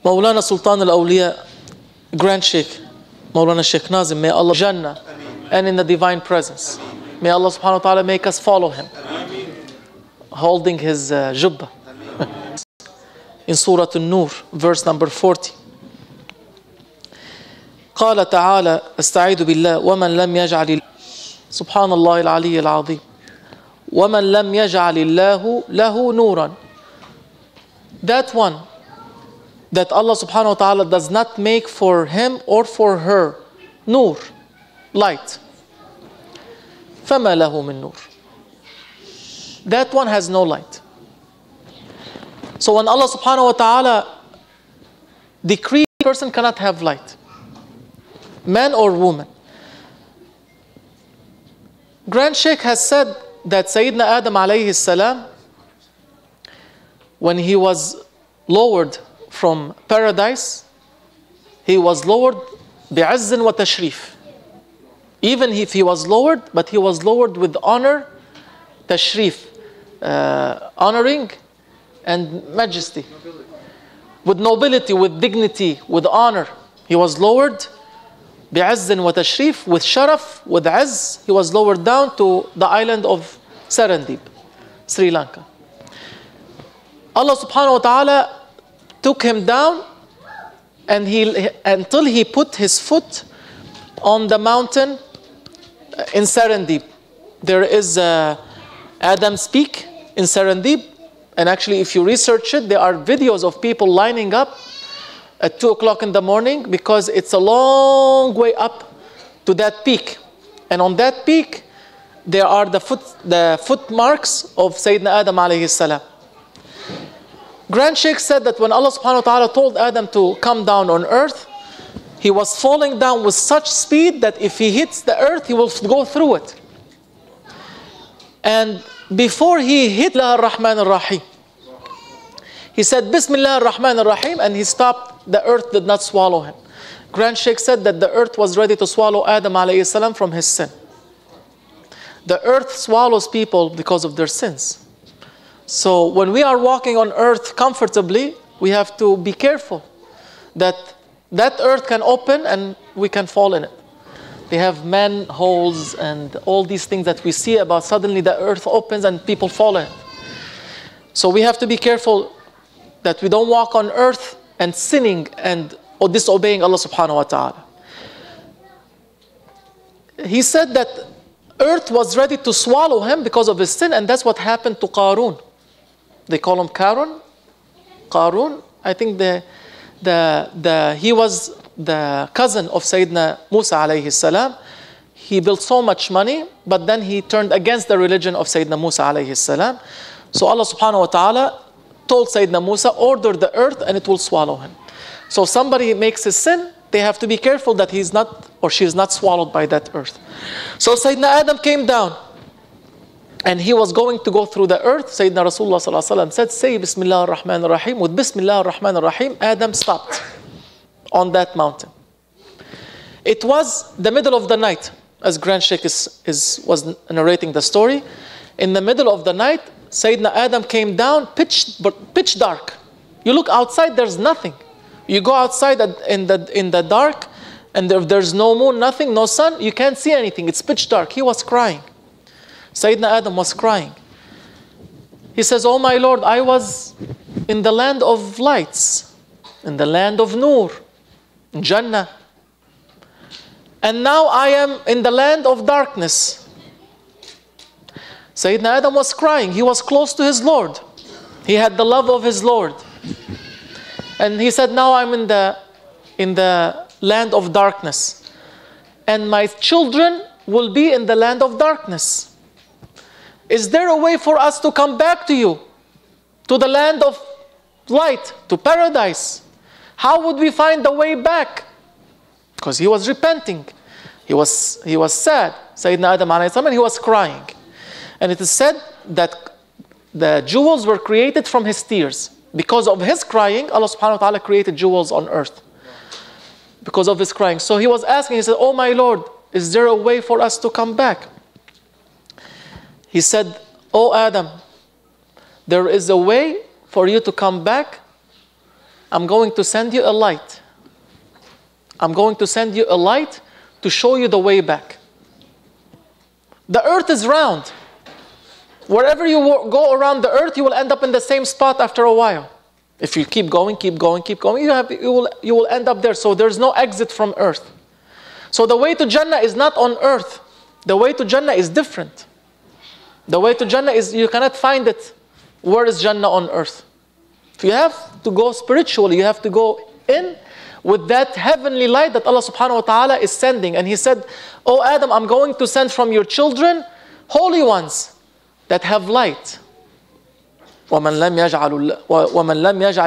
Maulana Sultan al-Awliya, Grand Sheikh, Maulana Sheikh Nazim, may Allah Jannah and in the divine presence. May Allah subhanahu wa ta'ala make us follow him, holding his jubbah. In Surah An-Nur, verse number 40. قال تعالى استعيذ بالله ومن لم يجعل سبحان الله العلي العظيم ومن لم يجعل الله له نورا. That one that Allah subhanahu wa ta'ala does not make for him or for her nur, light. فما له من نور. That one has no light. So when Allah subhanahu wa ta'ala decrees a person cannot have light, man or woman. Grand Sheikh has said that Sayyidina Adam alayhi salam, when he was lowered from paradise, he was lowered bi'azzin wa tashrif. Even if he was lowered, but he was lowered with honor, tashrif, honoring and majesty, with nobility, with dignity, with honor. He was lowered bi'azzin wa tashrif, with sharaf, with azz. He was lowered down to the island of Serendip, Sri Lanka. Allah subhanahu wa ta'ala took him down and until he put his foot on the mountain in Serendip. There is Adam's Peak in Serendip, and actually if you research it, there are videos of people lining up at 2 o'clock in the morning because it's a long way up to that peak. And on that peak, there are the footmarks of Sayyidina Adam alayhi salam. Grand Sheikh said that when Allah subhanahu wa ta'ala told Adam to come down on earth, he was falling down with such speed that if he hits the earth, he will go through it. And before he hit ar-Rahman ar-Rahim, he said, Bismillah ar-Rahman ar-Rahim, and he stopped. The earth did not swallow him. Grand Sheikh said that the earth was ready to swallow Adam alayhi salam from his sin. The earth swallows people because of their sins. So when we are walking on earth comfortably, we have to be careful that that earth can open and we can fall in it. They have manholes and all these things that we see about. Suddenly the earth opens and people fall in it. So we have to be careful that we don't walk on earth and sinning and disobeying Allah subhanahu wa ta'ala. He said that earth was ready to swallow him because of his sin, and that's what happened to Qarun. They call him Qarun. Qarun, I think he was the cousin of Sayyidina Musa alayhi salam. He built so much money, but then he turned against the religion of Sayyidina Musa alayhi salam. So Allah subhanahu wa ta'ala told Sayyidina Musa, order the earth and it will swallow him. So if somebody makes a sin, they have to be careful that he's not or she is not swallowed by that earth. So Sayyidina Adam came down and he was going to go through the earth. Sayyidina Rasulullah sallallahu alaihi wasallam said, say Bismillah ar-Rahman ar-Rahim. With Bismillah ar-Rahman ar-Rahim, Adam stopped on that mountain. It was the middle of the night, as Grand Sheikh was narrating the story. In the middle of the night, Sayyidina Adam came down, pitch dark. You look outside, there's nothing. You go outside in the dark, and there's no moon, nothing, no sun. You can't see anything. It's pitch dark. He was crying. Sayyidina Adam was crying. He says, oh my Lord, I was in the land of lights, in the land of Noor, Jannah. And now I am in the land of darkness. Sayyidina Adam was crying. He was close to his Lord. He had the love of his Lord. And he said, now I'm in the land of darkness. And my children will be in the land of darkness. Is there a way for us to come back to you? To the land of light, to paradise? How would we find the way back? Because he was repenting. He was sad. Sayyidina Adam alayhi salam, and he was crying. And it is said that the jewels were created from his tears. Because of his crying, Allah subhanahu wa ta'ala created jewels on earth. Because of his crying. So he was asking, he said, oh my Lord, is there a way for us to come back? He said, oh Adam, there is a way for you to come back I'm going to send you a light. I'm going to send you a light to show you the way back. The earth is round. Wherever you go around the earth, you will end up in the same spot after a while. If you keep going, you will end up there. So there's no exit from earth. So the way to Jannah is not on earth. The way to Jannah is different. The way to Jannah is, you cannot find it. Where is Jannah on earth? If you have to go spiritually, you have to go in with that heavenly light that Allah subhanahu wa ta'ala is sending. And He said, "Oh Adam, I'm going to send from your children holy ones that have light." وَمَنْ لَمْ يَجْعَلِ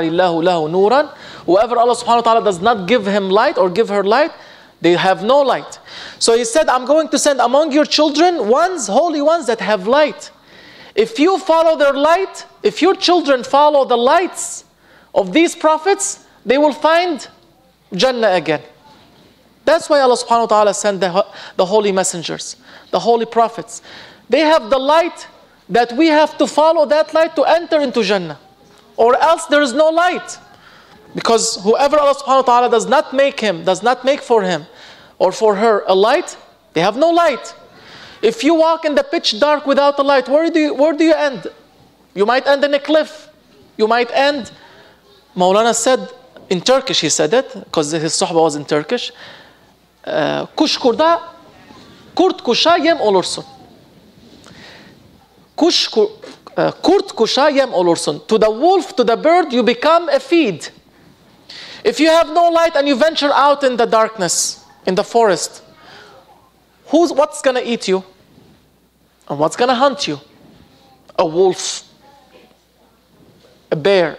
اللَّهُ لَهُ نُورًا. Whoever Allah subhanahu wa ta'ala does not give him light or give her light, they have no light. So He said, I'm going to send among your children ones, holy ones that have light. If you follow their light, if your children follow the lights of these prophets, they will find Jannah again. That's why Allah subhanahu wa ta'ala sent the holy messengers, the holy prophets. They have the light that we have to follow that light to enter into Jannah. Or else there is no light. Because whoever Allah subhanahu wa ta'ala does not make for him or for her a light, they have no light. If you walk in the pitch dark without a light, where do you end? You might end in a cliff. You might end, Maulana said, in Turkish he said it, because his sohbah was in Turkish, kuş kurda, kurt kuşa yem olursun. Kurt kuşa yem olursun. To the wolf, to the bird, you become a feed. If you have no light and you venture out in the darkness, in the forest, what's going to eat you? And what's going to hunt you? A wolf, a bear.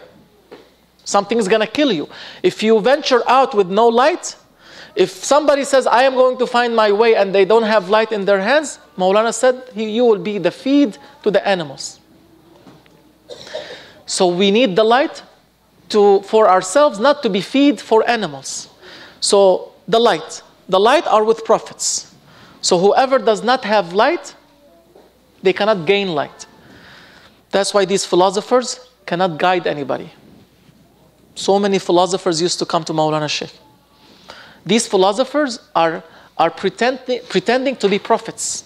Something's going to kill you. If you venture out with no light, if somebody says, I am going to find my way, and they don't have light in their hands, Maulana said, you will be the feed to the animals. So we need the light for ourselves, not to be feed for animals. So the light are with prophets. So whoever does not have light, they cannot gain light. That's why these philosophers cannot guide anybody. So many philosophers used to come to Maulana Sheikh. These philosophers are pretending to be prophets.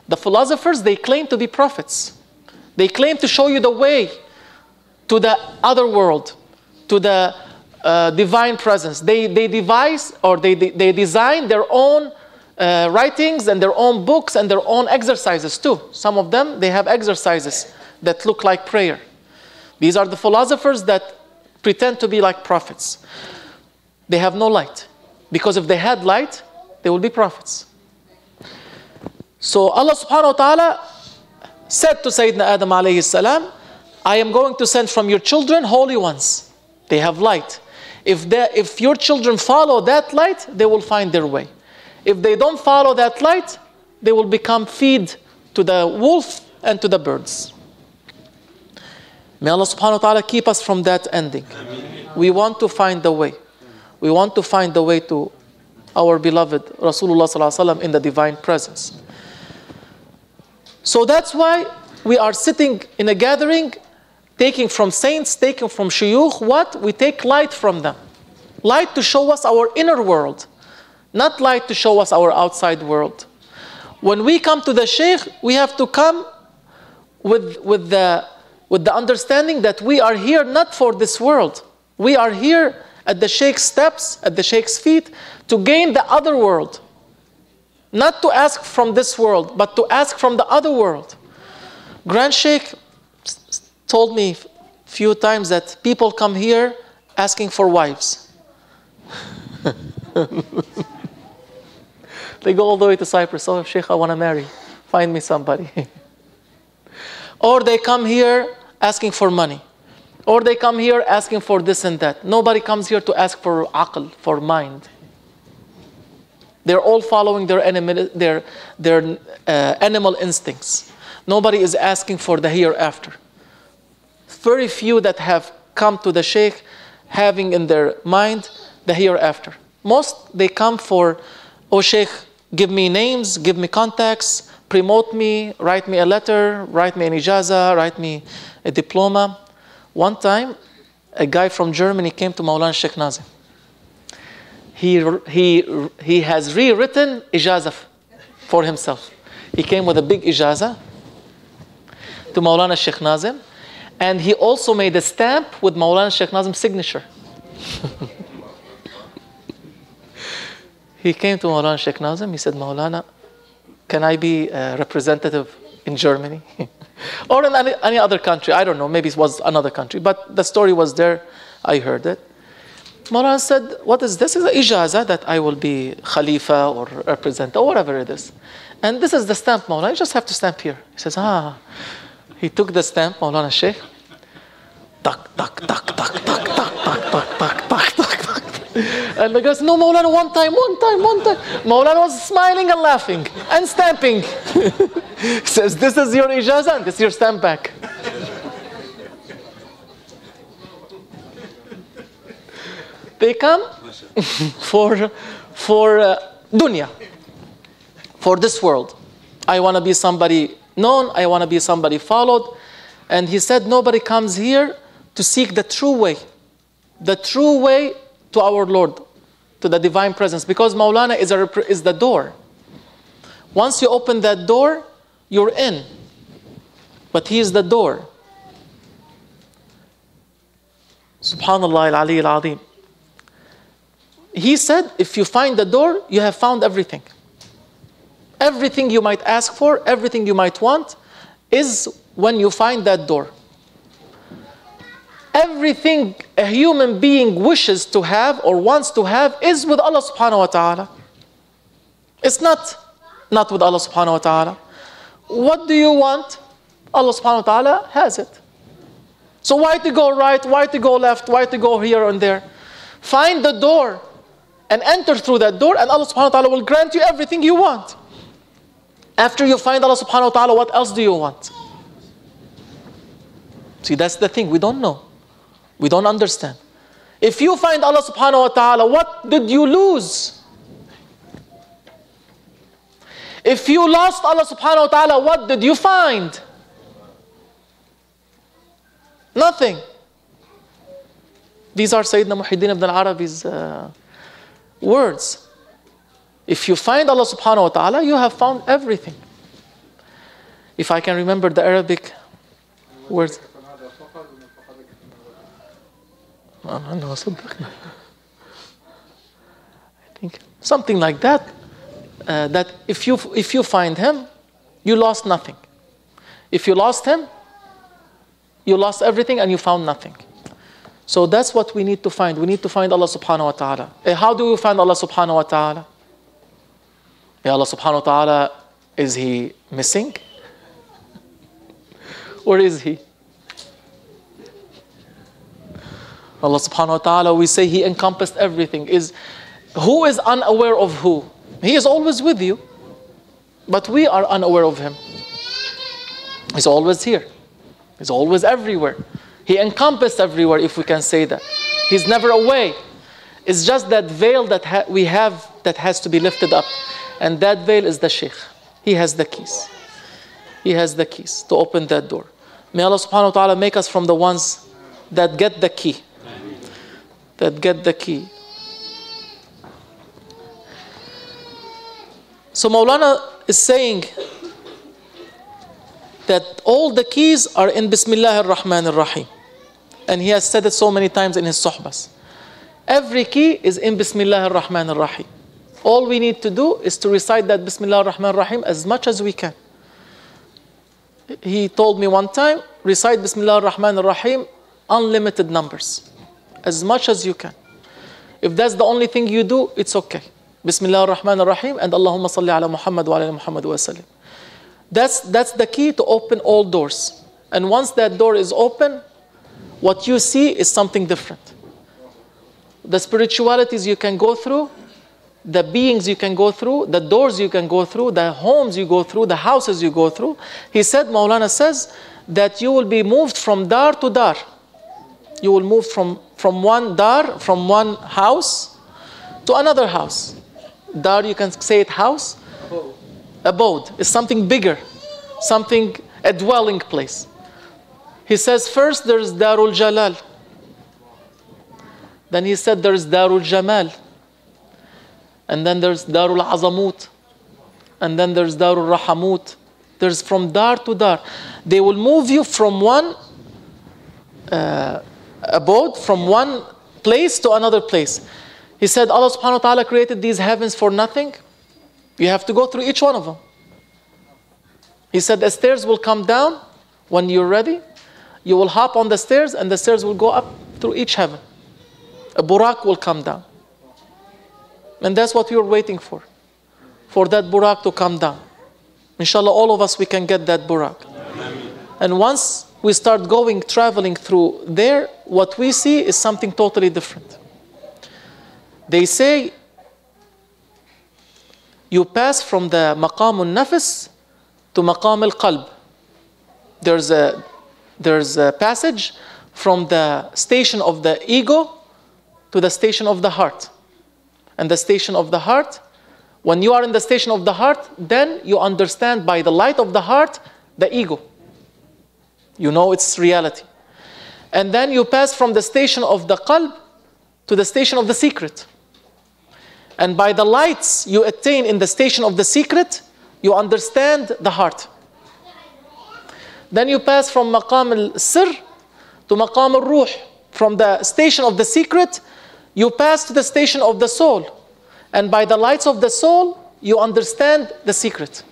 The philosophers, they claim to be prophets. They claim to show you the way to the other world, to the divine presence. They design their own writings and their own books and their own exercises too. Some of them, they have exercises that look like prayer. These are the philosophers that pretend to be like prophets. They have no light. Because if they had light, they would be prophets. So Allah subhanahu wa ta'ala said to Sayyidina Adam alayhi salam, I am going to send from your children holy ones. They have light. If your children follow that light, they will find their way. If they don't follow that light, they will become feed to the wolf and to the birds. May Allah subhanahu wa ta'ala keep us from that ending. Ameen. We want to find the way. We want to find the way to our beloved Rasulullah sallallahu alaihi wasallam in the divine presence. So that's why we are sitting in a gathering, taking from saints, taking from shuyukh. What? We take light from them. Light to show us our inner world, not light to show us our outside world. When we come to the Shaykh, we have to come with the understanding that we are here not for this world. We are here at the Shaykh's steps, at the Shaykh's feet, to gain the other world. Not to ask from this world, but to ask from the other world. Grand Shaykh told me a few times that people come here asking for wives. They go all the way to Cyprus. Oh, Shaykh, I want to marry. Find me somebody. Or they come here asking for money. Or they come here asking for this and that. Nobody comes here to ask for aql, for mind. They're all following their animal instincts. Nobody is asking for the hereafter. Very few that have come to the Shaykh having in their mind the hereafter. Most, they come for, oh Shaykh, give me names, give me contacts, promote me, write me a letter, write me an ijaza, write me a diploma. One time, a guy from Germany came to Maulana Sheikh Nazim. He has rewritten ijazah for himself. He came with a big ijazah to Maulana Sheikh Nazim, and he also made a stamp with Maulana Sheikh Nazim's signature. He came to Maulana Sheikh Nazim. He said, Maulana, can I be a representative in Germany? Or in any other country? I don't know. Maybe it was another country. But the story was there. I heard it. Maulana said, what is this? It's an ijazah that I will be Khalifa or representative or whatever it is. And this is the stamp, Maulana. You just have to stamp here. He says, He took the stamp, Maulana Sheikh. Tak, tak, tak, tak, tak, tak, tak, tak, tak, tak, tak. And the guy said, no, Maulana, one time. Maulana was smiling and laughing and stamping. He says, this is your ijazah and this is your stamp back. They come for dunya, for this world. I want to be somebody known. I want to be somebody followed. And he said, nobody comes here to seek the true way to our Lord, to the divine presence. Because Maulana is the door. Once you open that door, you're in. But he is the door. Subhanallah al-Ali al-Azim. He said, if you find the door, you have found everything. Everything you might ask for, everything you might want, is when you find that door. Everything a human being wishes to have or wants to have is with Allah subhanahu wa ta'ala. It's not with Allah subhanahu wa ta'ala. What do you want? Allah subhanahu wa ta'ala has it. So why to go right? Why to go left? Why to go here and there? Find the door and enter through that door, and Allah subhanahu wa ta'ala will grant you everything you want. After you find Allah subhanahu wa ta'ala, what else do you want? See, that's the thing. We don't know. We don't understand. If you find Allah subhanahu wa ta'ala, what did you lose? If you lost Allah subhanahu wa ta'ala, what did you find? Nothing. These are Sayyidina Muhyiddin ibn al-Arabi's words. If you find Allah subhanahu wa ta'ala, you have found everything. If I can remember the Arabic words. I think something like that. That if you find him, you lost nothing. If you lost him, you lost everything and you found nothing. So that's what we need to find. We need to find Allah subhanahu wa ta'ala. How do we find Allah subhanahu wa ta'ala? Allah subhanahu wa ta'ala, is he missing? Or is he? Allah subhanahu wa ta'ala, we say he encompassed everything. Who is unaware of who? He is always with you, but we are unaware of him. He's always here. He's always everywhere. He encompassed everywhere, if we can say that. He's never away. It's just that veil that we have that has to be lifted up. And that veil is the Shaykh. He has the keys. He has the keys to open that door. May Allah subhanahu wa ta'ala make us from the ones that get the key. That get the key. So Maulana is saying that all the keys are in Bismillah ar-Rahman ar-Rahim. And he has said it so many times in his suhbas. Every key is in Bismillah ar-Rahman ar-Rahim. All we need to do is to recite that Bismillah ar-Rahman ar-Rahim as much as we can. He told me one time, recite Bismillah ar-Rahman ar-Rahim unlimited numbers. As much as you can. If that's the only thing you do, it's okay. Bismillah ar-Rahman ar-Rahim and Allahumma salli ala Muhammad wa ala Muhammad wa sallim. That's the key to open all doors. And once that door is open, what you see is something different. The spiritualities you can go through, the beings you can go through, the doors you can go through, the homes you go through, the houses you go through. He said, Maulana says, that you will be moved from dar to dar. You will move from one dar, from one house to another house. Dar, you can say it house. Abode is something bigger, a dwelling place. He says first there's Darul Jalal. Then he said there's Darul Jamal. And then there's Darul Azamut. And then there's Darul Rahamut. There's from dar to dar. They will move you from one abode, from one place to another place. He said Allah subhanahu wa ta'ala created these heavens for nothing. You have to go through each one of them. He said the stairs will come down when you're ready. You will hop on the stairs and the stairs will go up through each heaven. A burak will come down. And that's what we were waiting for that burak to come down. Inshallah, all of us, we can get that burak. And once we start traveling through there, what we see is something totally different. They say you pass from the maqam al-nafs to maqam al-qalb. There's a passage from the station of the ego to the station of the heart. And the station of the heart, when you are in the station of the heart, then you understand by the light of the heart the ego. You know its reality. And then you pass from the station of the qalb to the station of the secret. And by the lights you attain in the station of the secret, you understand the heart. Then you pass from maqam al-sir to maqam al-ruh. From the station of the secret, you pass to the station of the soul. And by the lights of the soul, you understand the secret.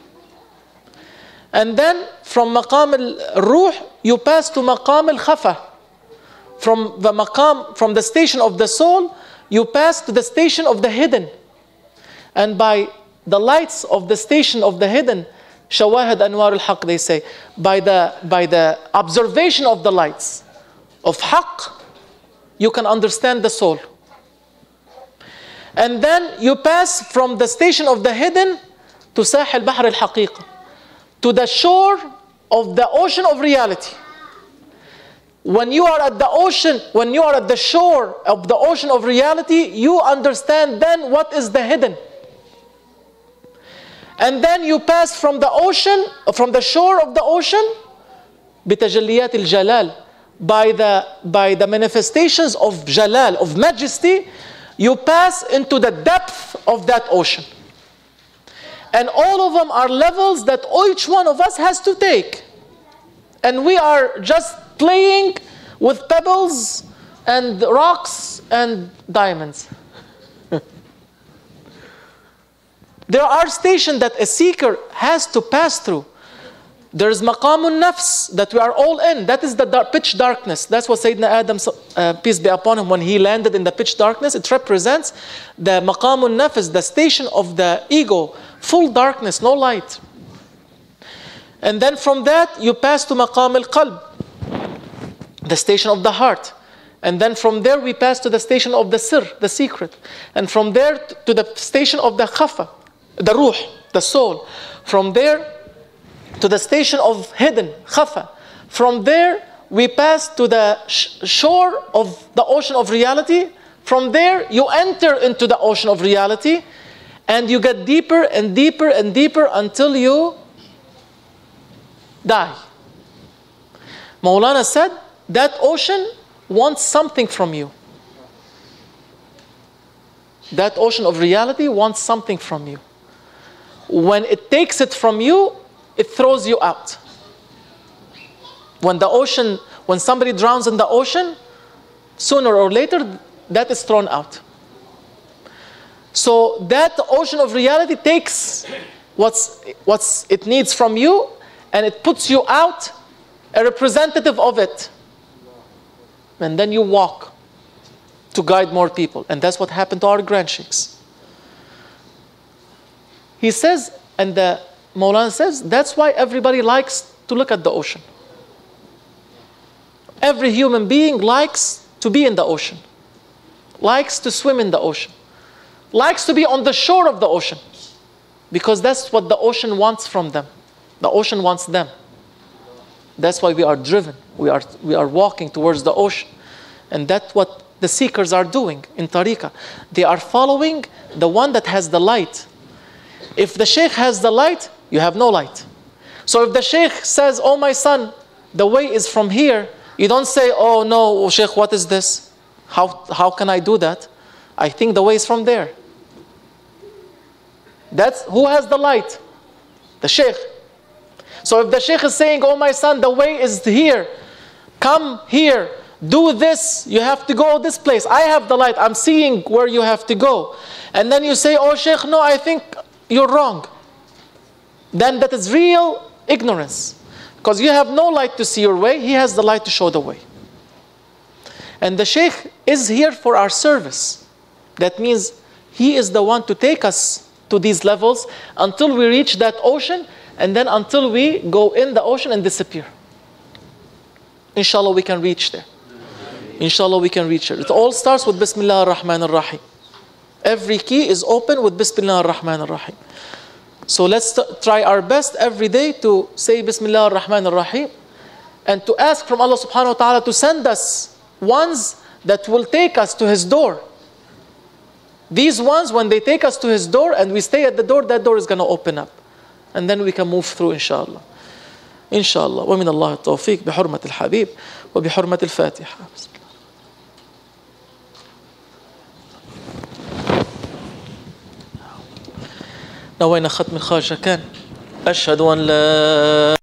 And then from maqam al-ruh, you pass to maqam al-khafa. From the station of the soul, you pass to the station of the hidden. And by the lights of the station of the hidden, shawahid anwar al-haq, they say, by the observation of the lights of haqq, you can understand the soul. And then you pass from the station of the hidden to sahil bahr al-haqiqa, to the shore of the ocean of reality. When you are at the ocean, when you are at the shore of the ocean of reality, you understand then what is the hidden. And then you pass from the ocean, from the shore of the ocean, bitajalliyat al-jalal, by the manifestations of jalal, of majesty, you pass into the depth of that ocean. And all of them are levels that each one of us has to take. And we are just playing with pebbles and rocks and diamonds. There are stations that a seeker has to pass through. There is maqamun nafs that we are all in. That is the pitch darkness. That's what Sayyidina Adam, peace be upon him, when he landed in the pitch darkness, it represents the maqamun nafs, the station of the ego, full darkness, no light. And then from that you pass to maqam al-qalb, the station of the heart. And then from there we pass to the station of the sir, the secret. And from there to the station of the khafa, the ruh, the soul. From there to the station of hidden, khafa. From there we pass to the shore of the ocean of reality. From there you enter into the ocean of reality, and you get deeper and deeper and deeper until you die. Maulana said that ocean wants something from you. That ocean of reality wants something from you. When it takes it from you, it throws you out. When somebody drowns in the ocean, sooner or later, that is thrown out. So that ocean of reality takes what's it needs from you, and it puts you out, a representative of it. And then you walk to guide more people. And that's what happened to our grand sheikhs. He says, and the Maulana says, that's why everybody likes to look at the ocean. Every human being likes to be in the ocean, likes to swim in the ocean, likes to be on the shore of the ocean, because that's what the ocean wants from them. The ocean wants them. That's why we are driven. We are walking towards the ocean. And that's what the seekers are doing in tariqah. They are following the one that has the light. If the sheikh has the light, you have no light. So if the sheikh says, oh my son, the way is from here, you don't say, oh no, sheikh, what is this? How can I do that? I think the way is from there. That's who has the light? The Shaykh. So if the Shaykh is saying, oh my son, the way is here. Come here. Do this. You have to go this place. I have the light. I'm seeing where you have to go. And then you say, oh Shaykh, no, I think you're wrong. Then that is real ignorance. Because you have no light to see your way. He has the light to show the way. And the Shaykh is here for our service. That means he is the one to take us to these levels until we reach that ocean, and then until we go in the ocean and disappear. Inshallah, we can reach there. Inshallah, we can reach there. It all starts with Bismillah ar-Rahman ar-Rahim. Every key is open with Bismillah ar-Rahman ar-Rahim. So let's try our best every day to say Bismillah ar-Rahman ar-Rahim and to ask from Allah subhanahu wa ta'ala to send us ones that will take us to His door. These ones, when they take us to His door and we stay at the door, that door is going to open up. And then we can move through, inshallah. Inshallah. ومن الله التوفيق بحرمة الحبيب وبحرمة الفاتحة. نوينا ختم الخارجة كان أشهد أن لا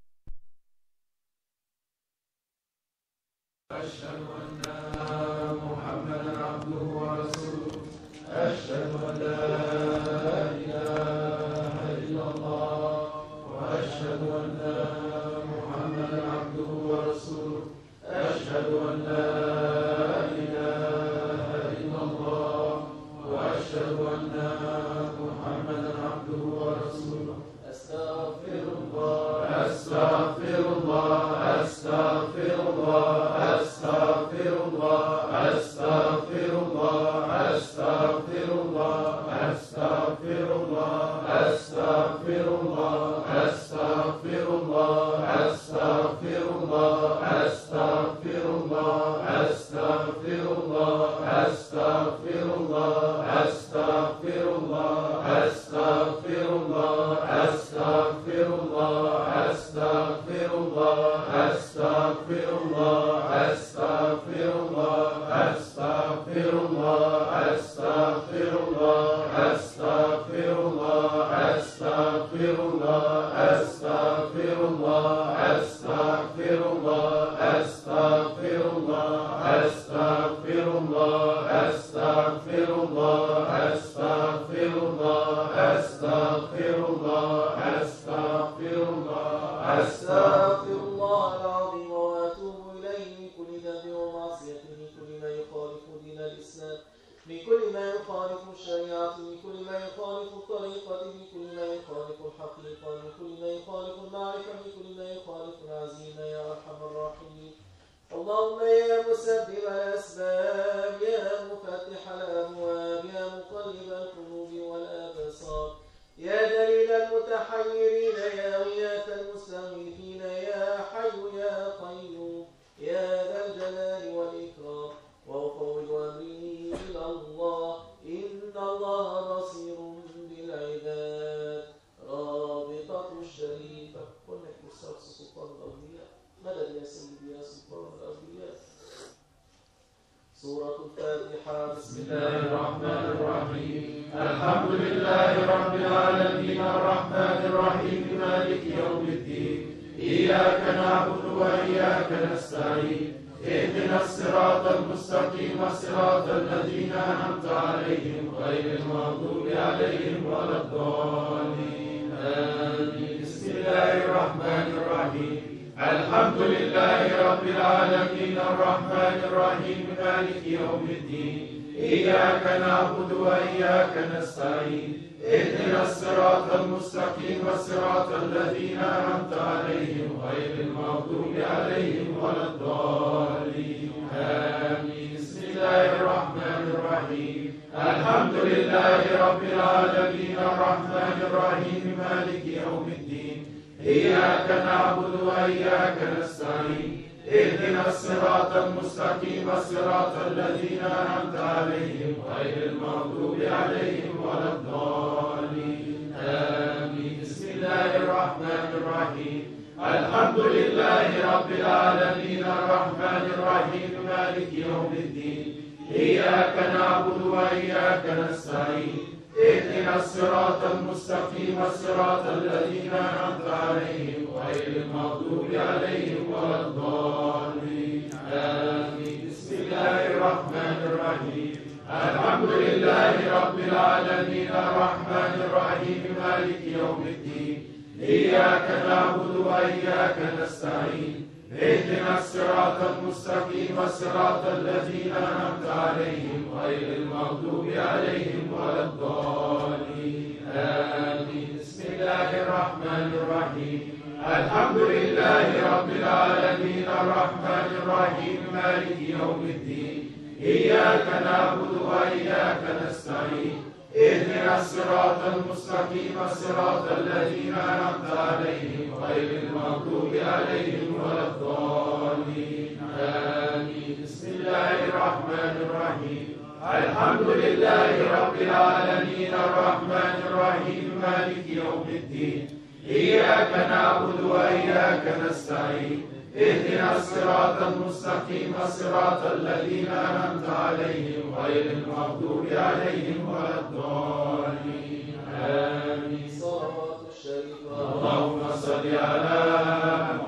إياك نعبد وإياك نستعين اهدنا الصراط المستقيم صراط الذين أنعمت عليهم غير المغضوب عليهم ولا الضالين آمين. بسم الله الرحمن الرحيم الحمد لله رب العالمين الرحمن الرحيم مالك يوم الدين إياك نعبد وإياك نستعين اهدنا الصراط المستقيم صراط الذين أنعمت عليهم غير المغضوب عليهم ولا الضالين آمين. بسم الله الرحمن الرحيم الحمد لله رب العالمين الرحمن الرحيم مالك يوم الدين إياك نعبد وإياك نستعين اهدنا الصراط المستقيم صراط الذين أنعمت عليهم غير المغضوب عليهم ولا الضالين آمين. بسم الله الرحمن الرحيم الحمد لله رب العالمين الرحمن الرحيم مالك يوم الدين إياك نعبد وإياك نستعين اهدنا الصراط المستقيم صراط الذين أنعمت عليهم غير المغضوب عليهم ولا الضالين آمين. صلاة الشريف اللهم صل على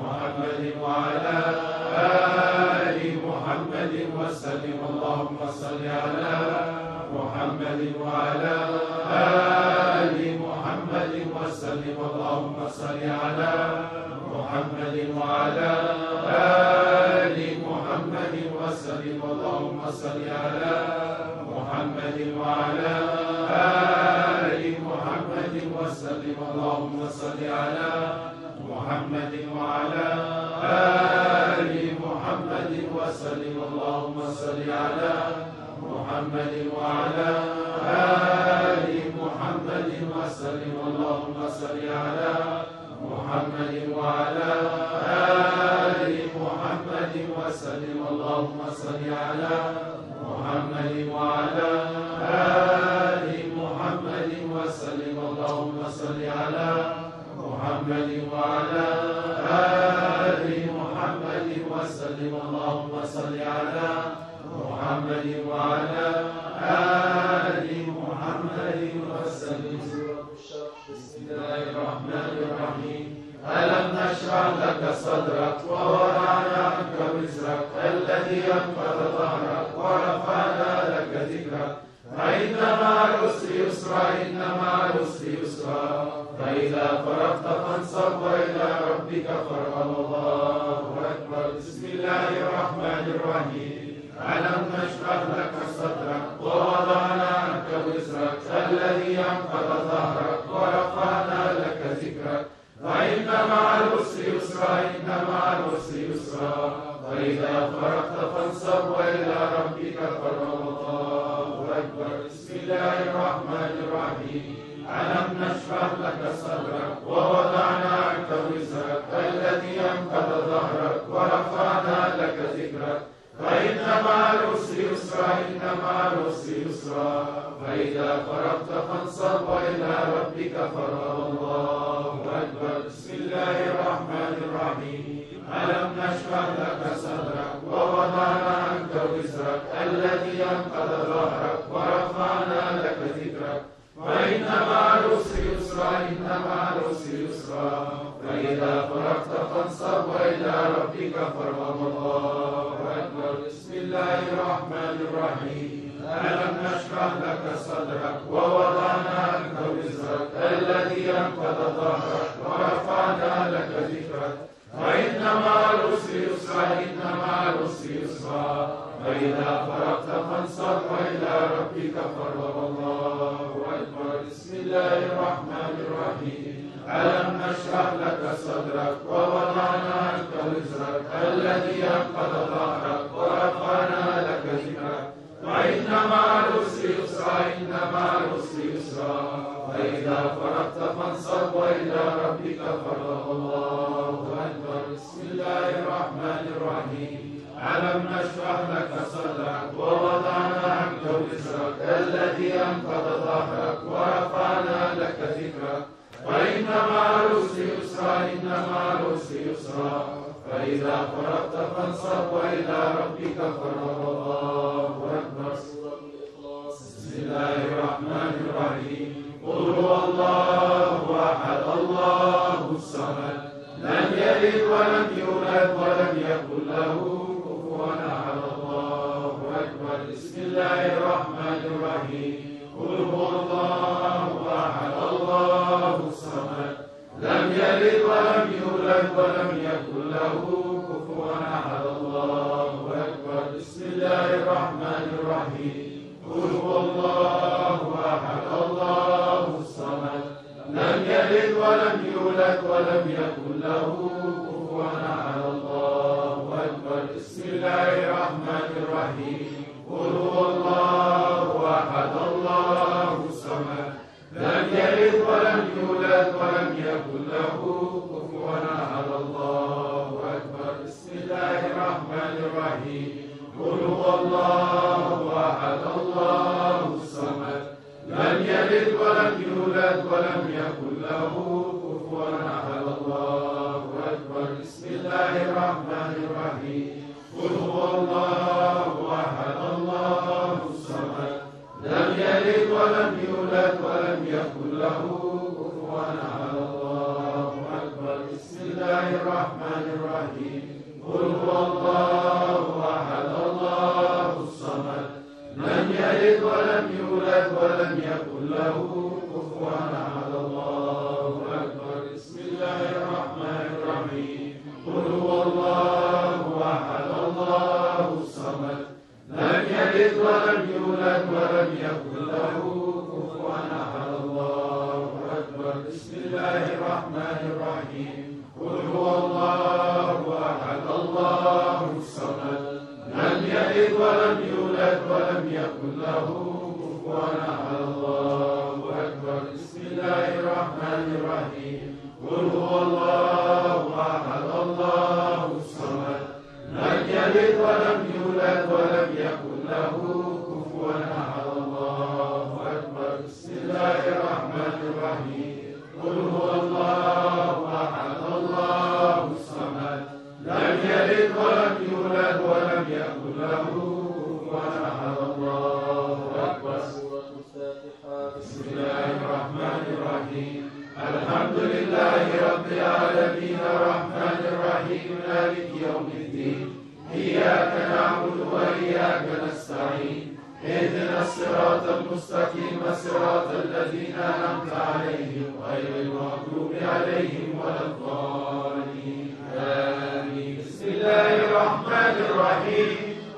محمد وعلى آل محمد وسلم. اللهم صل على محمد وعلى آل محمد وسلم. اللهم صل على محمد وعلى آل محمد وسلم. اللهم صل على محمد وعلى آل محمد وسلم. اللهم صل على محمد وعلى آل محمد وسلم. اللهم صل على محمد وعلى آل محمد وسلم. اللهم صل على محمد وعلى آل محمد وسلم. اللهم صل على محمد وعلى آل محمد وسلم. اللهم صل على محمد وعلى آل محمد وسلم. اللهم صل على محمد وعلى آل محمد وسلم. بسم الله الرحمن الرحيم ألم نشرح لك صدرك ووضعنا عنك وزرك الذي أنقض ظهرك ورفعنا لك ذكرك فإن مع العسر يسرا إن مع العسر يسرا فإذا فرغت فانصب وإلى ربك فارغب. الله أكبر. بسم الله الرحمن الرحيم ألم نشرح لك صدرك ووضعنا عنك وزرك الذي أنقض ظهرك ورفعنا لك ذكرك فإن مع العسر يسرا إن مع العسر يسرا فإذا فرغت فانصب وإلى ربك فارغب. الله أكبر. بسم الله الرحمن الرحيم ألم نشرح لك صدرك ووضعنا عنك وزرك الذي أنقض ظهرك ورفعنا لك ذكرك فإن مع العسر يسرا إن مع العسر يسرا فإذا فرغت فانصب وإلى ربك فارغب. الله أكبر. بسم الله الرحمن الرحيم ألم نشرح لك صدرك ووضعنا عنك وزرك الذي أنقض ظهرك ورفعنا لك ذكرك فإن مع العسر يسرا إن مع العسر يسرا فإذا فرغت فانصب وإلى ربك فارغب. الله أكبر. بسم الله الرحمن الرحيم ألم نشرح لك صدرك ووضعنا عنك وزرك الذي أنقض ظهرك ورفعنا لك ذكرك فإن مع العسر يسرا إن مع العسر يسرا فإذا فرغت فانصب وإلى ربك فارغب. الله أكبر. بسم الله الرحمن الرحيم ألم نشرح لك صدرك ووضعنا عنك وزرك الذي أنقض ظهرك ورفعنا لك ذكرك فإن مع العسر يسرا إن مع العسر يسرا فإذا فرغت فانصب وإلى ربك فارغب. الله أكبر. بسم الله الرحمن الرحيم ألم نشرح لك صدرك ووضعنا عنك وزرك الذي أنقض ظهرك ورفعنا لك ذكرك فإن مع العسر يسرا إن مع العسر يسرا فإذا فرغت فانصب وإلى ربك فارغب. الله أكبر. بسم الله الرحمن الرحيم قل هو الله أحد الله الصمد لم يلد ولم يولد ولم يكن له كفوا أحد الله أكبر بسم الله الرحمن الرحيم قل هو الله أحد الله الصمد لم يلد ولم يولد ولم يكن له كفوا أحد الله أكبر بسم الله الرحمن الرحيم قل هو الله أحد الله الصمد لم يلد ولم يولد ولم يكن له كفوا أحد الله أكبر بسم الله الرحمن الرحيم قل هو الله أحد الله الصمد لم يلد ولم يولد ولم يكن له كفوا أحد الله أكبر بسم الله الرحمن الرحيم قل هو الله أحد الله الصمد لم يلد ولم يولد ولم يكن له كفوا أحد الله أكبر بسم الله الرحمن الرحيم قل هو الله أحد الله الصمد لم يلد ولم يولد ولم يكن له كفوا أحد الله أكبر بسم الله الرحمن الرحيم قل هو الله أحد الله الصمد لم يلد ولم يولد ولم يكن له كفوا أحد الله أكبر بسم الله الرحمن الرحيم قل هو الله أحد الله الصمد لم يلد ولم يولد ولم يكن له كفوا أحد الله أكبر بسم الله الرحمن الرحيم قل هو الله أحد الله الصمد لم يلد ولم يولد ولم يكن له كفوا أحد الله أكبر بسم الله الرحمن الرحيم قل هو الله أحد الله الصمد لم يلد ولم يولد ولم يكن له كفوا أحد الله أكبر بسم الله الرحمن الرحيم قل هو الله أحد الله الصمد لم يلد ولم يولد ولم يكن له كفوا أحد الله أكبر بسم الله الرحمن الرحيم الحمد لله رب العالمين الرحمن الرحيم مالك يوم الدين إياك نعبد وإياك نستعين اهدنا الصراط المستقيم صراط الذين أنعمت عليهم غير المغضوب عليهم ولا الضالين آمين بسم الله الرحمن الرحيم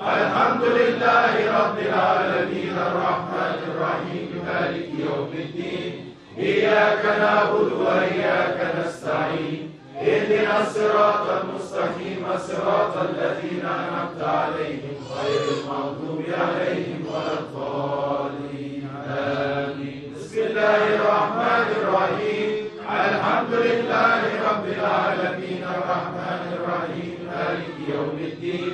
الحمد لله رب العالمين الرحمن الرحيم مالك يوم الدين إياك نعبد وإياك نستعين اهدنا الصراط المستقيم صراط الذين أنعمت عليهم غير المغضوب عليهم ولا الضالين آمين بسم الله الرحمن الرحيم الحمد لله رب العالمين الرحمن الرحيم مالك يوم الدين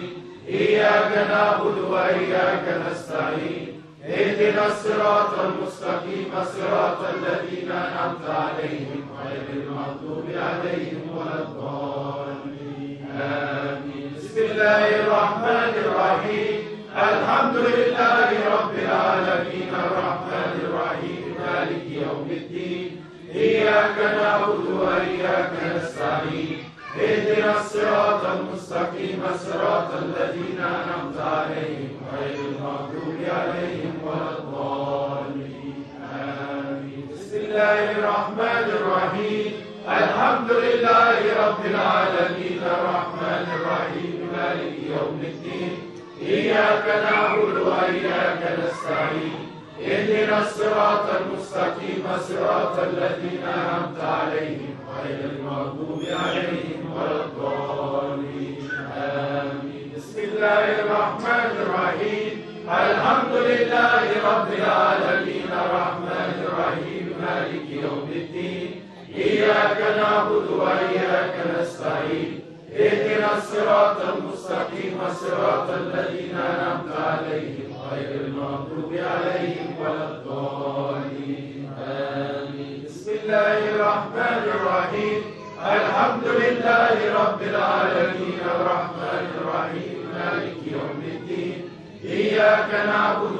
إياك نعبد وإياك نستعين اهدنا الصراط المستقيم صراط الذين أنعمت عليهم غير المغضوب عليهم ولا الضالين آمين بسم الله الرحمن الرحيم الحمد لله رب العالمين الرحمن الرحيم مالك يوم الدين إياك نعبد وإياك نستعين اهدنا الصراط المستقيم صراط الذين أنعمت عليهم غير المغضوب عليهم ولا الضالين آمين بسم الله الرحمن الرحيم الحمد لله رب العالمين الرحمن الرحيم مالك يوم الدين إياك نعبد وإياك نستعين اهدنا الصراط المستقيم صراط الذين أنعمت عليهم غير المغضوب عليهم ولا الضالين آمين بسم الله الرحمن الرحيم الحمد لله رب العالمين الرحمن الرحيم مالك يوم الدين إياك نعبد وإياك نستعين اهدنا الصراط المستقيم صراط الذين أنعمت عليهم غير المغضوب عليهم ولا الضالين آمين بسم الله الرحمن الرحيم الحمد لله رب العالمين الرحمن الرحيم مالك يوم الدين إياك نعبد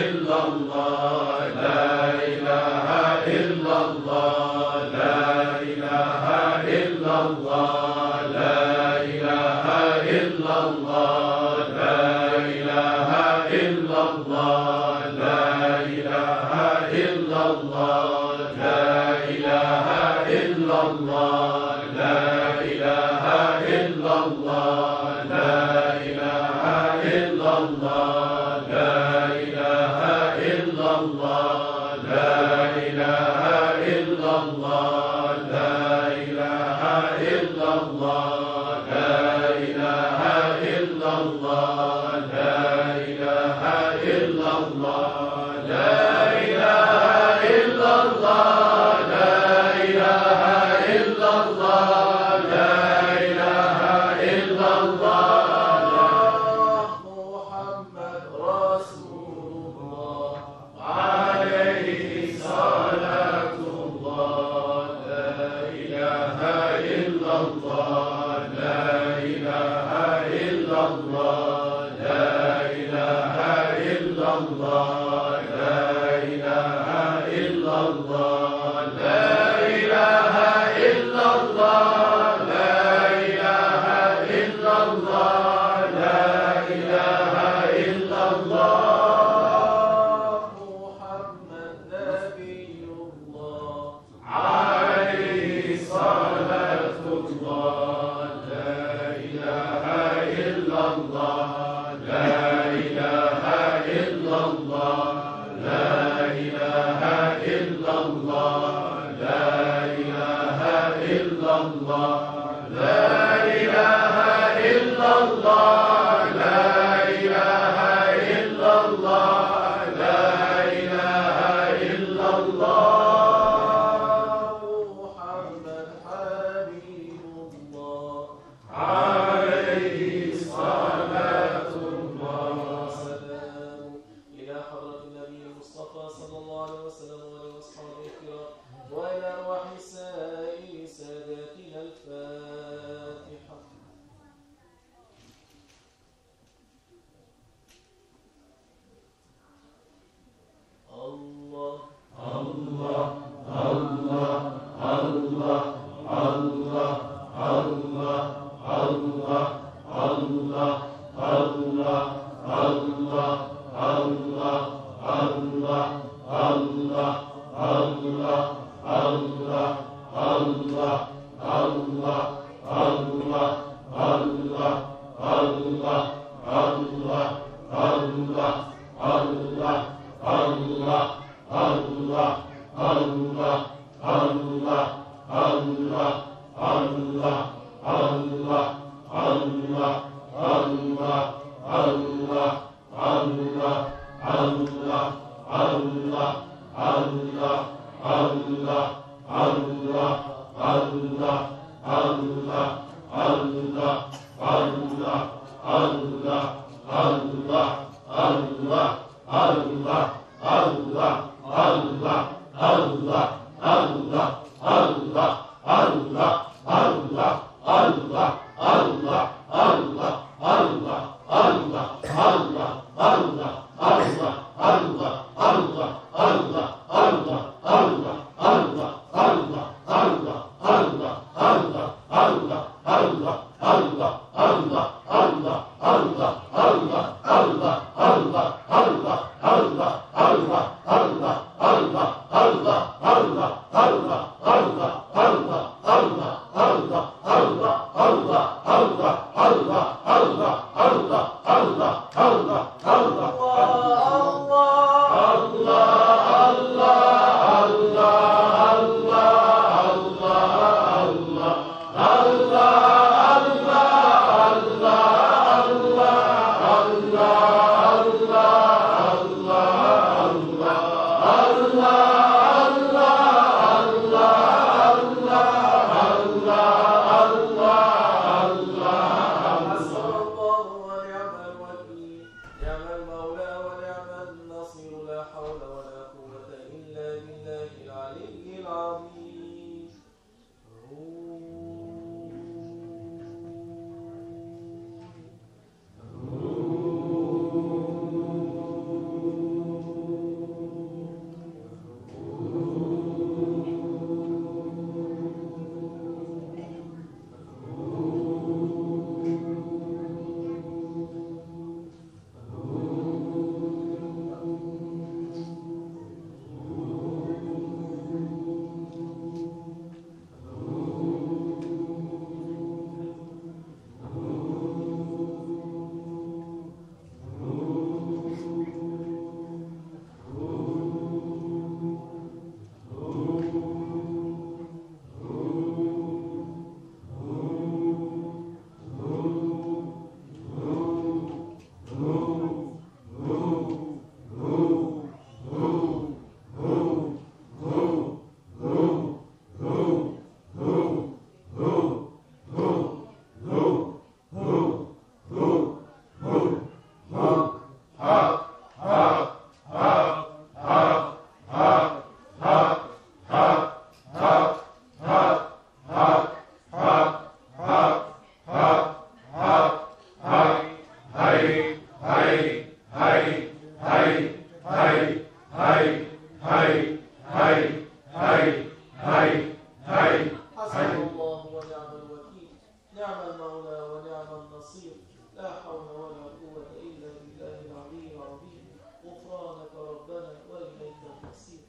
حسبنا الله ونعم الوكيل، نعم المولى ونعم النصير، لا حول ولا قوة إلا بالله العلي العظيم. غفرانك ربنا وإليك المصير.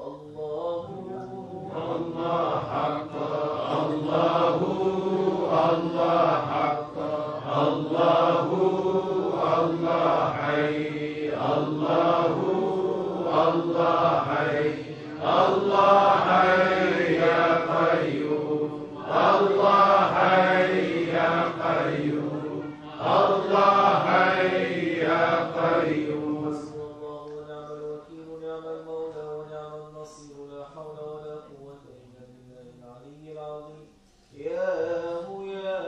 الله حق الله حق الله حي الله حي الله حي يا قيوم الله حي يا قيوم الله حي يا قيوم. حسبنا الله ونعم الوكيل، نعم المولى ونعم النصير، لا حول ولا قوة إلا بالله العلي العظيم. يا هو يا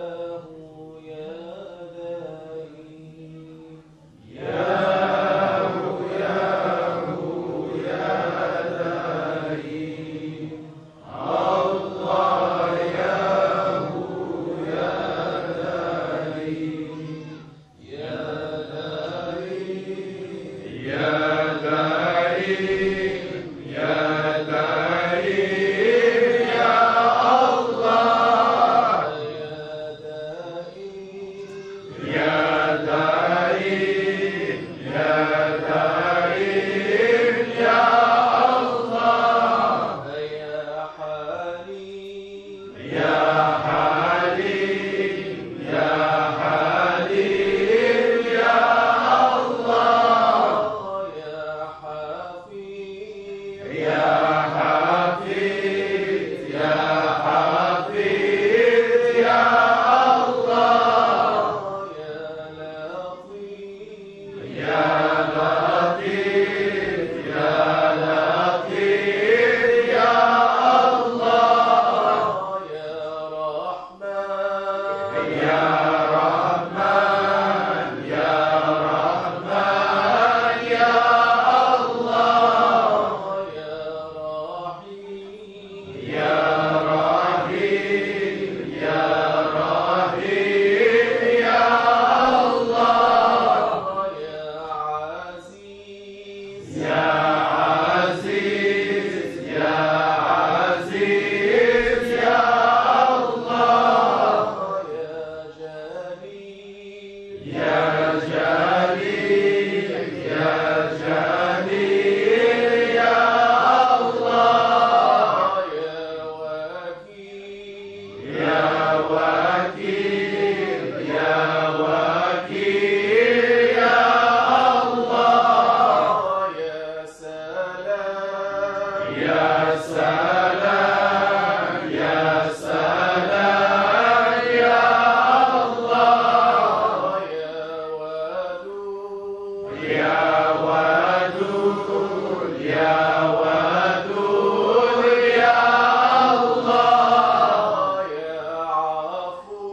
هو يا دايم يا هو يا هو يا دايم الله يا هو يا دايم يا دايم يا دايم يا دايم يا الله يا دايم يا دايم يا الله يا حليم يا حليم يا حليم يا الله يا حفيظ يا حفيظ يا حفيظ يا الله يا لطيف يا لطيف يا لطيف يا الله يا رحمن يا رحمن يا رحمن يا الله يا رحيم يا رحيم يا رحيم يا الله يا عزيز يا عزيز يا عزيز يا الله يا جليل يا جليل يا جليل يا الله يا وكيل يا وكيل يا وكيل يا الله يا سلام يا سلام يا سلام يا الله يا ودود يا ودود يا ودود يا الله يا عفو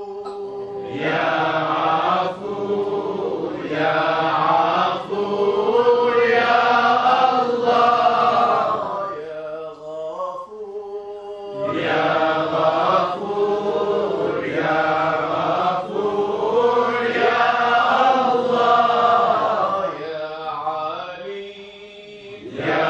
يا عفو يا عفو يا الله يا غفور يا غفور يا غفور يا الله يا عليم يا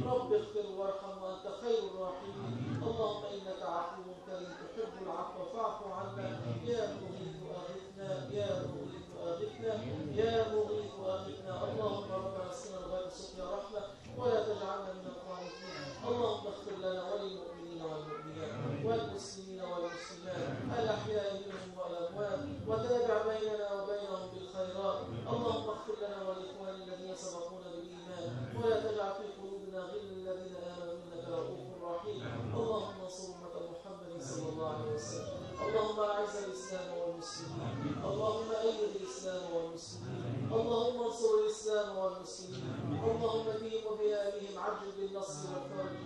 رب اغفر وارحم وأنت خير الراحمين. اللهم إنك والمسلمين والمسلمات الأحياء منهم والأموات وتابع بيننا وبينهم بالخيرات. اللهم اغفر لنا ولإخواننا الذين سبقونا بالإيمان ولا تجعل في قلوبنا غل للذين آمنوا إنك رؤوف رحيم. اللهم انصر أمة محمد صلى الله عليه وسلم. اللهم أعز الإسلام والمسلمين. اللهم أيد الإسلام والمسلمين. اللهم انصر الإسلام والمسلمين. اللهم بهم وبآلهم عجل بالنصر والفرج.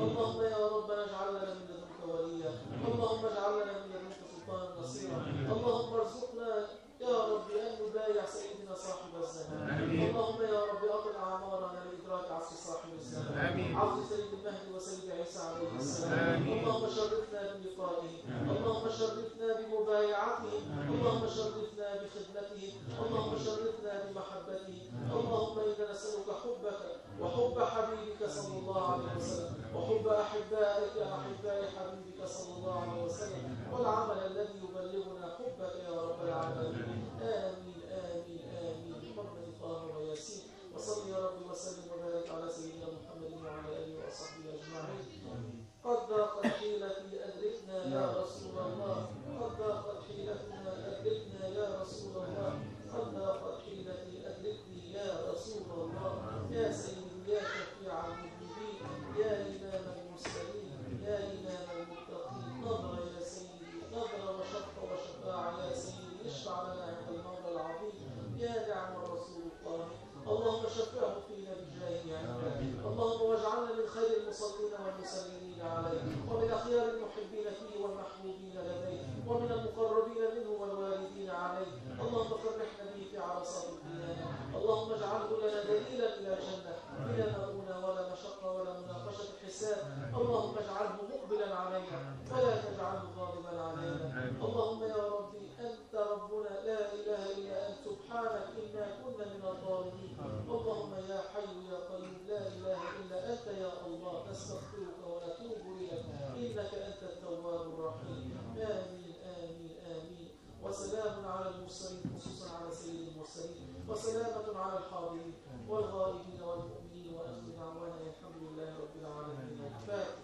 اللهم يا ربنا اجعل لنا من لدنك وليا. اللهم اجعل لنا من لدنك سلطانا نصيرا. اللهم ارزقنا يا رب أن نبايع سيدنا صاحب الزمان. اللهم يا رب أطل أعمارنا لإدراك عصر صاحب الزمان، عصر سيد المهدي وسيد عيسى عليه السلام. اللهم شرفنا بلقائه. اللهم شرفنا بمبايعته. اللهم شرفنا بخدمته. اللهم شرفنا بمحبته. اللهم إنا نسألك حبك وحب حبيبك صلى الله عليه وسلم وحب أحبائك أحباء حبيبك صلى الله عليه وسلم والعمل الذي يبلغنا حبك يا رب العالمين. آمين آمين آمين بحرمة طه وياسين. وصل يا رب وسلم وبارك على سيدنا محمد وعلى آله وصحبه أجمعين. قد ضاقت حيلتي أدركنا يا رسول الله. قد ضاقت حيلتنا أدركنا يا رسول الله. قد ضاقت حيلتي أدركني يا رسول الله. يا سيدي يا شفيع المذنبين يا إمام المرسلين يا إمام المتقين. نظر يا سيدي نظر وشفق وشفاعة يا سيدي اشفع لنا عند المولى العظيم. يا نعم الرسول الله. اللهم شفعه فينا بجاهه عندك. اللهم واجعلنا من خير المصلين والمسلمين عليه ومن أخيار المحبين فيه والمحبوبين لديه ومن المقربين منه والواردين عليه. اللهم فرحنا به في عرصات القيامة. اللهم اجعله لنا دليلا إلى الجنة بلا مؤونة ولا مشقة ولا مناقشة حساب. اللهم اجعله مقبلا علينا ولا تجعله غاضبا علينا. اللهم يا ربي أنت ربنا لا إله إلا أنت سبحانك إنا كنا من الظالمين. اللهم يا حي يا قيوم لا إله إلا أنت يا الله نستغفرك ونتوب إليك إنك أنت التواب الرحيم. آمين آمين آمين. وسلام على المرسلين خصوصا على سيد المرسلين وسلامة على الحاضرين والغائبين والمؤمنين وآخر دعوانا الحمد لله رب العالمين. الفاتحة.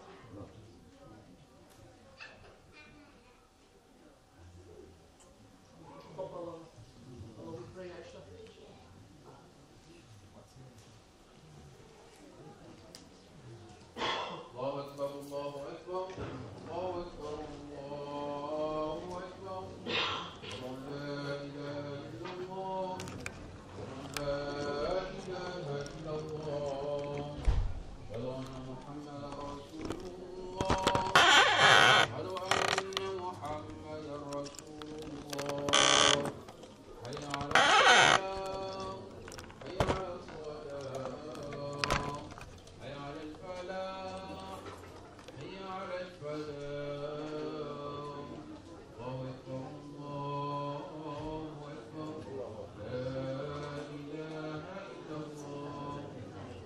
الله أكبر الله أكبر الله أكبر الله أكبر. لا إله إلا الله لا إله إلا الله. أشهد أن محمدا رسول الله. أشهد أن محمدا رسول الله. حي على الصلاة حي على الصلاة حي على الفلاح حي على الفلاح. الله أكبر الله أكبر لا إله إلا الله.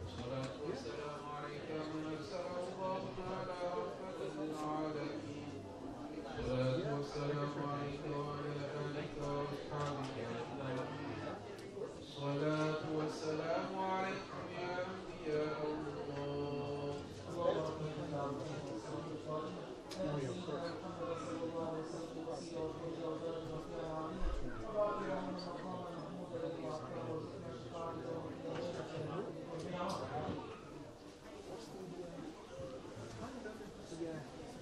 والصلاة والسلام عليك من أرسله الله تعالى رحمة للعالمين. والصلاة والسلام عليك وعلى آلك وأصحابك أجمعين. الصلاة والسلام عليكم يا أنبياء الله.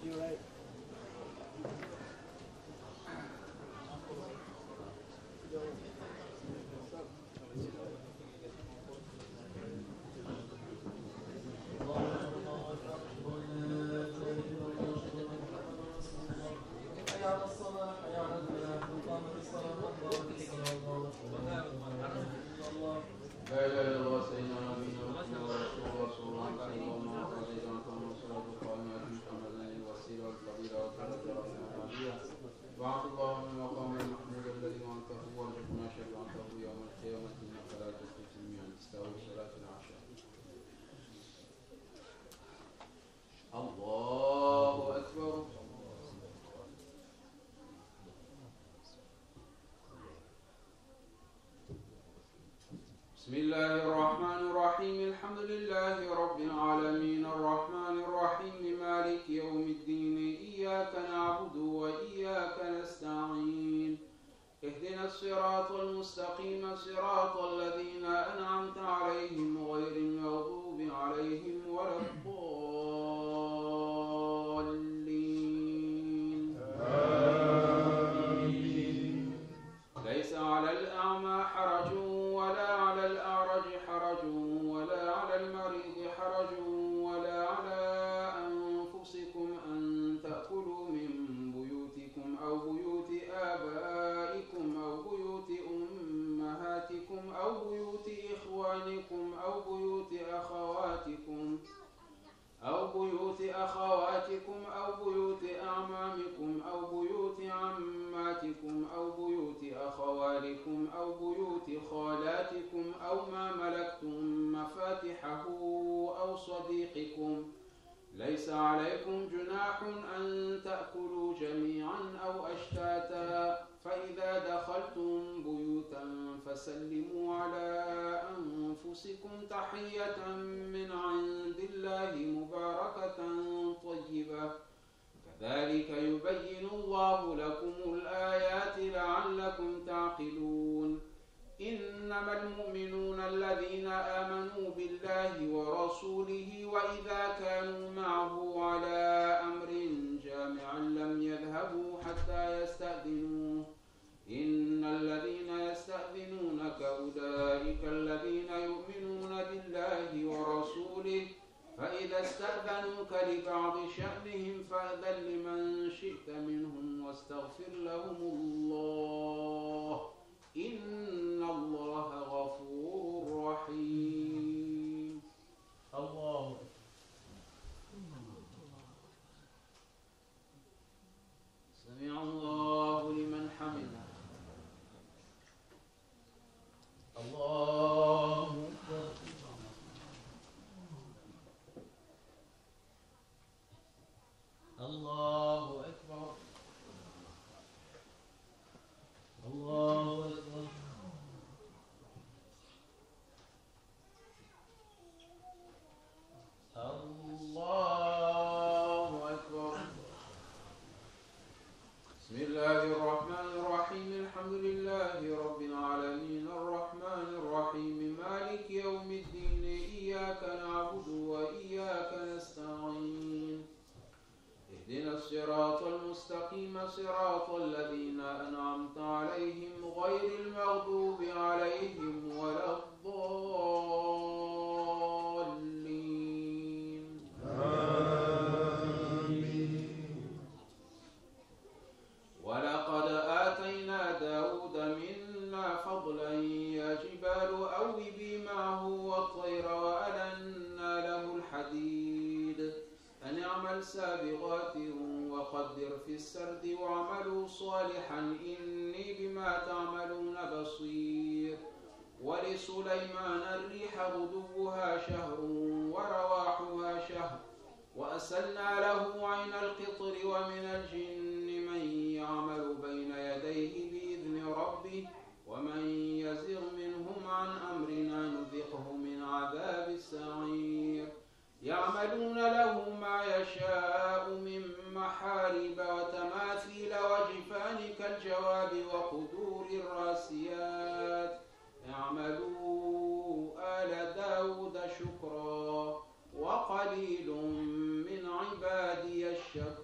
You're right. لا إله إلا الله سيدنا نبينا محمد رسول الله صلى الله عليه وسلم. والصلاة والقائمة محمدا الوسيلة والفضيلة والدرجة العالية. وعبد الله من مقام المحمود الذي وانته وارزقنا شفاعته يوم القيامة إنك لا تخلف الميعاد. تستوي صلاة العشاء. الله أكبر. بسم الله الرحمن الرحيم. الحمد لله رب العالمين الرحمن الرحيم مالك يوم الدين. إياك المستقيم صراط الذين أنعمت عليهم غير المغضوب عليهم ولا الضالين. ليس على الأعمى حرج ولا على الأعرج حرج ولا على المريض حرج ولا على أنفسكم أن تأكلوا من بيوتكم أو بيوت آبائكم أو بيوت أمهاتكم أو بيوت إخوانكم أو بيوت أخواتكم أو بيوت أعمامكم أو بيوت عماتكم أو بيوت أخوالكم أو بيوت خالاتكم أو ما ملكتم مفاتحه أو صديقكم. ليس عليكم جناح أن تأكلوا جميعا أو أشتاتا، فإذا دخلتم بيوتا فسلموا على أنفسكم تحية من عند الله مباركة طيبة، كذلك يبين الله لكم الآيات لعلكم تعقلون. إنما المؤمنون الذين آمنوا بالله ورسوله وإذا كانوا معه على أمر جامع لم يذهبوا حتى يستأذنوه. إن الذين يستأذنونك أولئك الذين يؤمنون بالله ورسوله، فإذا استأذنوك لبعض شأنهم فأذن لمن شئت منهم واستغفر لهم الله، إن الله غفور رحيم. الله سمع الله لمن حمده. الله أكبر. الله أكبر. الله أكبر. الله أكبر. بسم الله الرحمن الرحيم. الحمد لله رب العالمين الرحمن الرحيم مالك يوم الدين. إياك نعبد وإياك نستعين. اهدنا الصراط المستقيم صراط الذين أنعمت عليهم غير المغضوب عليهم ولا الضالين. ولقد آتينا داود منا فضلا يا جبال أوبي معه والطير وألنا له الحديد أن اعمل سابغات وقدر في السرد واعملوا صالحا إني بما تعملون بصير. ولسليمان الريح غدوها شهر ورواحها شهر وأسلنا له عين القطر ومن الجن من يعمل بين يديه بإذن ربه ومن يزغ منهم عن أمرنا نذقه من عذاب السعير. يعملون له ما يشاء من محارب وتماثيل وجفان كالجواب وقدور الراسيات. اعملوا آل داود شكرا وقليل من عبادي الشكور.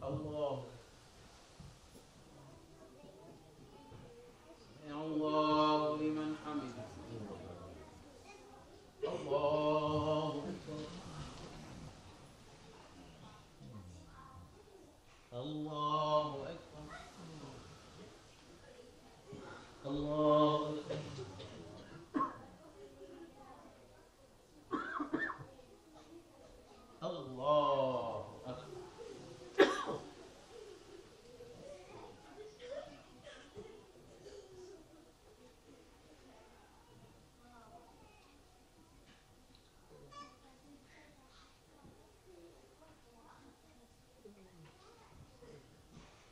الله سمع الله لمن حمده. الله أكبر. الله أكبر. الله أكبر. الله أكبر.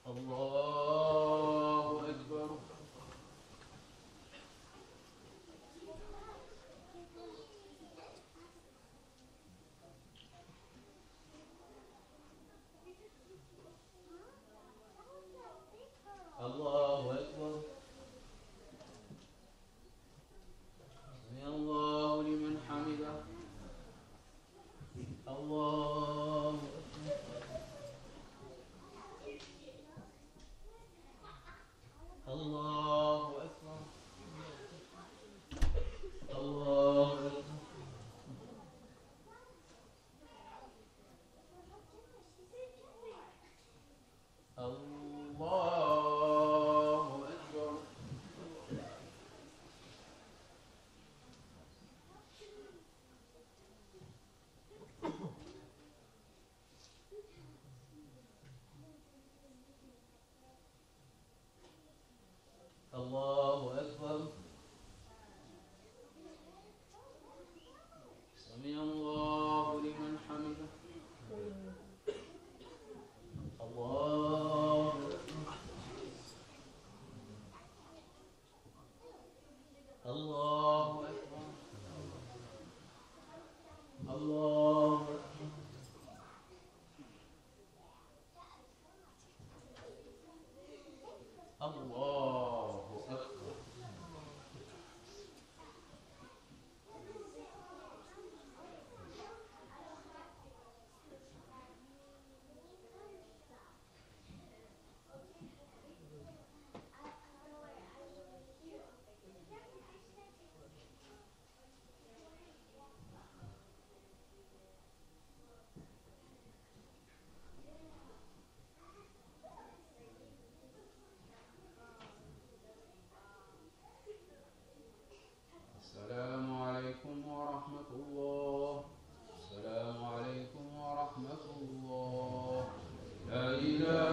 الله أكبر. الله الله لا إله